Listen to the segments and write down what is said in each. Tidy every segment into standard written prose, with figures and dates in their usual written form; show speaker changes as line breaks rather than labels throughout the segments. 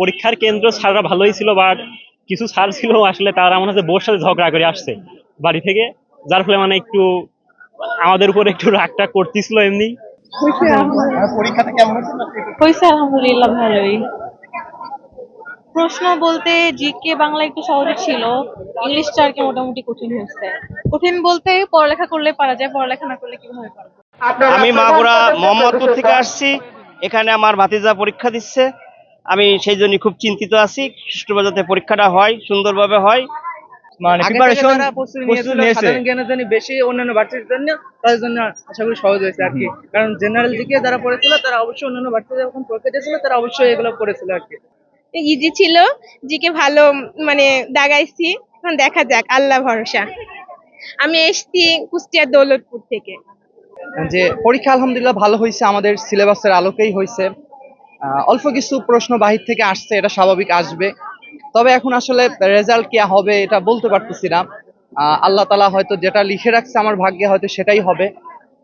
পরীক্ষার কেন্দ্র স্যাররা ভালোই ছিল, বাট কিছু স্যার ছিল আসলে তারা মনে হচ্ছে বোর সাথে ঝগড়া করে আসছে বাড়ি থেকে, যার ফলে মানে একটু আমাদের উপর একটু রাগটা করতেছিল এমনি।
পরীক্ষাটা কেমন হয়েছে?
হয়েছে আলহামদুলিল্লাহ ভালোই। প্রশ্ন বলতে জিকে বাংলা একটু সহজে ছিল, ইংলিশটা আর কি মোটামুটি কঠিন হয়েছে। কঠিন বলতে পড়ালেখা করলে পারা যায়, পড়ালেখা না করলে কিভাবে পারবো।
আমি মাগুরা মোহাম্মদপুর থেকে আসছি। এখানে আমার ভাতিজা পরীক্ষা দিচ্ছে, আমি সেই জন্য খুব চিন্তিত আছি। সুষ্ঠুভাবে যাতে পরীক্ষাটা হয়, সুন্দরভাবে হয়।
মানে প্রিপারেশন
সাধারণ জ্ঞানের জন্য বেশি, অন্যান্য ভার্সিটির জন্য তাদের জন্য আশা করি সহজ হয়েছে আর কি। কারণ জেনারেল জিকে যারা পড়েছিল তারা অবশ্যই অন্যান্য ভার্সিটিতে যখন পরীক্ষা দিয়েছিল তারা অবশ্যই এগুলো পড়েছিল আর কি।
ইজি ছিল, জিকে ভালো মানে দাগাইছি, এখন দেখা যাক, আল্লাহ ভরসা। আমি এসছি কুষ্টিয়ার দৌলতপুর থেকে।
যে পরীক্ষা আলহামদুলিল্লাহ ভালো হয়েছে, আমাদের সিলেবাসের আলোকেই হয়েছে। অল্প কিছু প্রশ্ন বাহির থেকে আসছে, এটা স্বাভাবিক আসবে। তবে এখন আসলে রেজাল্ট কি হবে এটা বলতে পারতেছি না। আল্লাহ তাআলা হয়তো যেটা লিখে রাখছে আমার ভাগ্যে হয়তো সেটাই হবে।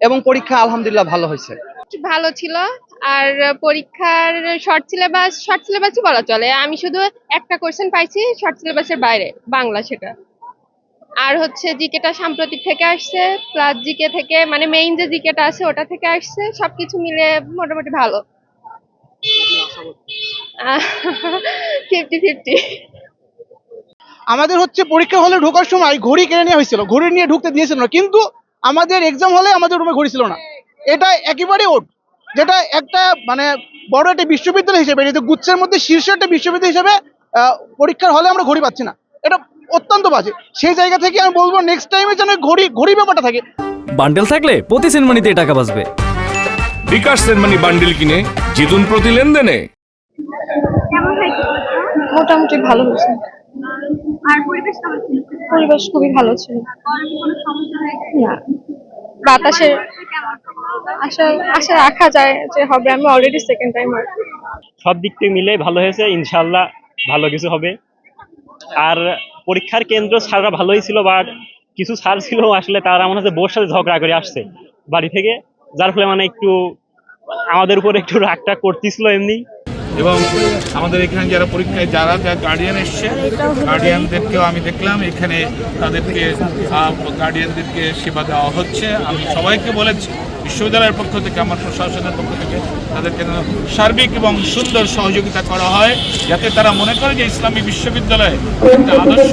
এবং পরীক্ষা আলহামদুলিল্লাহ ভালো হয়েছে।
ভালো ছিল। আর পরীক্ষার শর্ট সিলেবাসই বলা চলে। আমি শুধু একটা কোশ্চেন পাইছি শর্ট সিলেবাসের বাইরে, বাংলা, সেটা। আর হচ্ছে জিকেটা সাম্প্রতিক থেকে আসছে, প্লাস জিকে থেকে মানে মেইন যে জিকেটা আছে ওটা থেকে আসছে, সবকিছু মিলে মোটামুটি ভালো। 50-50।
আমাদের হচ্ছে পরীক্ষা হলে ঢোকার সময় ঘড়ি কিনে নেওয়া হয়েছিল, ঘড়ি নিয়ে ঢুকতে দিয়েছিল না, কিন্তু আমাদের এক্সাম হলে আমাদের রুমে ঘড়ি ছিল না। এটা একেবারে ওট, যেটা একটা মানে বড় একটা বিশ্ববিদ্যালয় হিসেবে, যেহেতু গুচ্ছের মধ্যে শীর্ষ একটা বিশ্ববিদ্যালয় হিসেবে পরীক্ষার হলে আমরা ঘড়ি পাচ্ছি না, এটা অত্যন্ত বাজে। সেই জায়গা থেকে আমি বলবো নেক্সট টাইমে যেন ঘড়ি ব্যাপারটা থাকে।
বান্ডেল থাকলে প্রতি সেনমানিতে টাকা বাঁচবে।
বিকাশ সেনমানি বান্ডেল কিনে জিতুন প্রতি লেনদেনে।
মোটামুটি ভালো হয়েছে।
আর পরিবেশ কেমন ছিল?
পরিবেশ খুবই ভালো ছিল।
কোনো সমস্যা হয়নি?
না, বাতাসের আশা রাখা যায় যে হবে। আমি অলরেডি সেকেন্ড টাইম।
সব দিক থেকে মিলে ভালো হয়েছে, ইনশাল্লাহ ভালো কিছু হবে। আর পরীক্ষার কেন্দ্র স্যাররা ভালোই ছিল, বাট কিছু স্যার ছিল আসলে তারা মনে হচ্ছে বোর সাথে ঝগড়া করে আসছে বাড়ি থেকে, যার ফলে মানে একটু আমাদের উপর একটু রাগটা করতেছিল এমনি।
এবং আমাদের এখানে যারা পরীক্ষায় যারা গার্ডিয়ান এসছে, গার্ডিয়ানদেরকেও আমি দেখলাম এখানে তাদেরকে গার্ডিয়ানদেরকে সেবা দেওয়া হচ্ছে। আমি সবাইকে বলেছি বিশ্ববিদ্যালয়ের পক্ষ থেকে, আমার প্রশাসনের পক্ষ থেকে তাদেরকে সার্বিক এবং সুন্দর সহযোগিতা করা হয়, যাতে তারা মনে করে যে ইসলামী বিশ্ববিদ্যালয়ে একটা আদর্শ